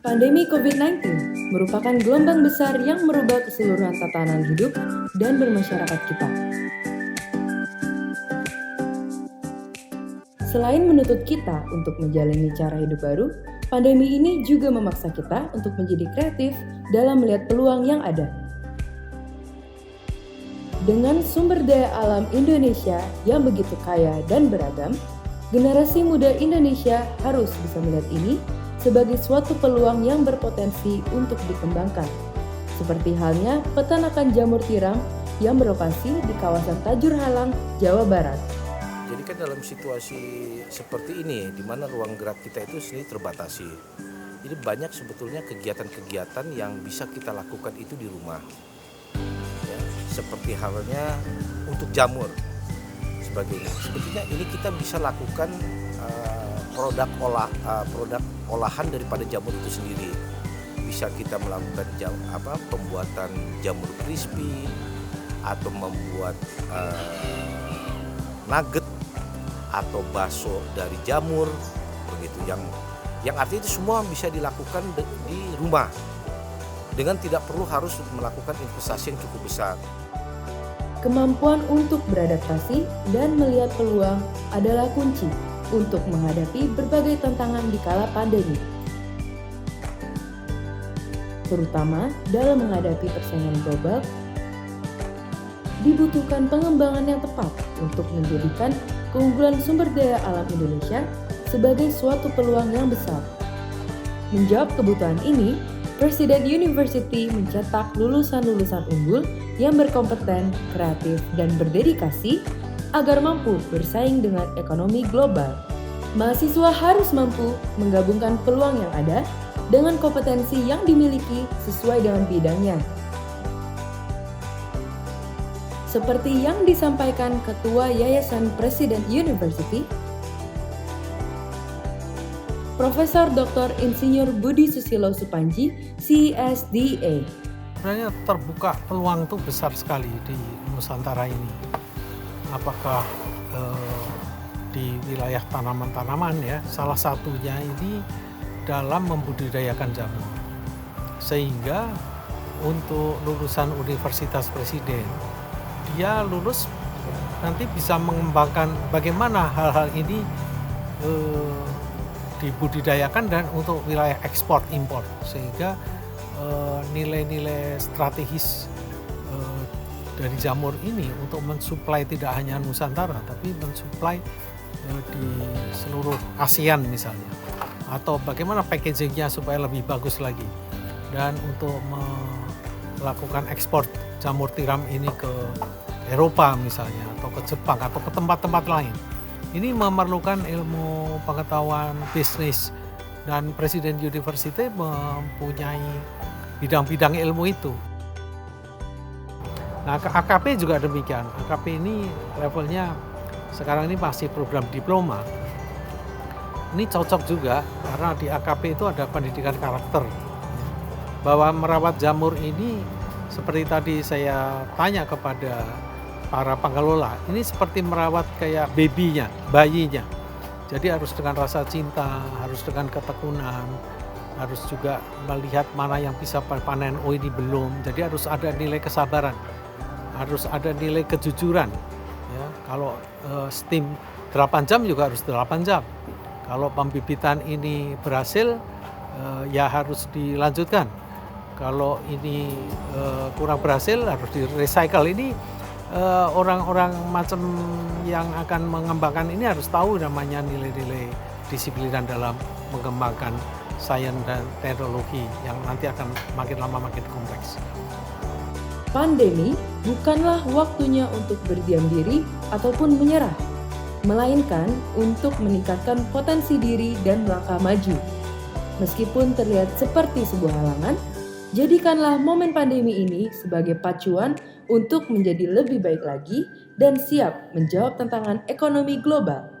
Pandemi COVID-19 merupakan gelombang besar yang merubah keseluruhan tatanan hidup dan bermasyarakat kita. Selain menuntut kita untuk menjalani cara hidup baru, pandemi ini juga memaksa kita untuk menjadi kreatif dalam melihat peluang yang ada. Dengan sumber daya alam Indonesia yang begitu kaya dan beragam, generasi muda Indonesia harus bisa melihat ini sebagai suatu peluang yang berpotensi untuk dikembangkan. Seperti halnya peternakan jamur tiram yang berlokasi di kawasan Tajur Halang, Jawa Barat. Jadi kan dalam situasi seperti ini, di mana ruang gerak kita itu sendiri terbatasi. Jadi banyak sebetulnya kegiatan-kegiatan yang bisa kita lakukan itu di rumah. Ya, seperti halnya untuk jamur sebagainya. Sebetulnya ini kita bisa lakukan produk olahan daripada jamur itu sendiri. Bisa kita melakukan pembuatan jamur crispy atau membuat nugget atau bakso dari jamur begitu, yang artinya itu semua bisa dilakukan di rumah dengan tidak perlu harus melakukan investasi yang cukup besar. Kemampuan untuk beradaptasi dan melihat peluang adalah kunci untuk menghadapi berbagai tantangan di kala pandemi, terutama dalam menghadapi persaingan global. Dibutuhkan pengembangan yang tepat untuk menjadikan keunggulan sumber daya alam Indonesia sebagai suatu peluang yang besar. Menjawab kebutuhan ini, Presiden University mencetak lulusan-lulusan unggul yang berkompeten, kreatif, dan berdedikasi agar mampu bersaing dengan ekonomi global. Mahasiswa harus mampu menggabungkan peluang yang ada dengan kompetensi yang dimiliki sesuai dengan bidangnya. Seperti yang disampaikan Ketua Yayasan Presiden University, Profesor Dr. Insinyur Budi Susilo Supanji, CSDA. Sebenarnya terbuka peluang itu besar sekali di Nusantara ini. Apakah di wilayah tanaman-tanaman ya, salah satunya ini dalam membudidayakan jamur. Sehingga untuk lulusan Universitas Presiden, dia lulus nanti bisa mengembangkan bagaimana hal-hal ini dibudidayakan dan untuk wilayah ekspor impor, sehingga nilai-nilai strategis dari jamur ini untuk mensuplai tidak hanya Nusantara tapi mensuplai di seluruh ASEAN misalnya, atau bagaimana packagingnya supaya lebih bagus lagi, dan untuk melakukan ekspor jamur tiram ini ke Eropa misalnya, atau ke Jepang, atau ke tempat-tempat lain. Ini memerlukan ilmu pengetahuan bisnis, dan Presiden University mempunyai bidang-bidang ilmu itu. Nah, AKP juga demikian. AKP ini levelnya sekarang ini masih program diploma. Ini cocok juga karena di AKP itu ada pendidikan karakter. Bahwa merawat jamur ini seperti tadi saya tanya kepada para pengelola, ini seperti merawat kayak bayinya. Jadi harus dengan rasa cinta, harus dengan ketekunan, harus juga melihat mana yang bisa panen, oh ini belum. Jadi harus ada nilai kesabaran, harus ada nilai kejujuran. Ya, kalau steam 8 jam juga harus 8 jam. Kalau pembibitan ini berhasil, ya harus dilanjutkan. Kalau ini kurang berhasil, harus di-recycle. Ini orang-orang macam yang akan mengembangkan ini harus tahu namanya nilai-nilai disiplinan dalam mengembangkan sains dan teknologi yang nanti akan makin lama makin kompleks. Pandemi bukanlah waktunya untuk berdiam diri ataupun menyerah, melainkan untuk meningkatkan potensi diri dan melangkah maju. Meskipun terlihat seperti sebuah halangan, jadikanlah momen pandemi ini sebagai pacuan untuk menjadi lebih baik lagi dan siap menjawab tantangan ekonomi global.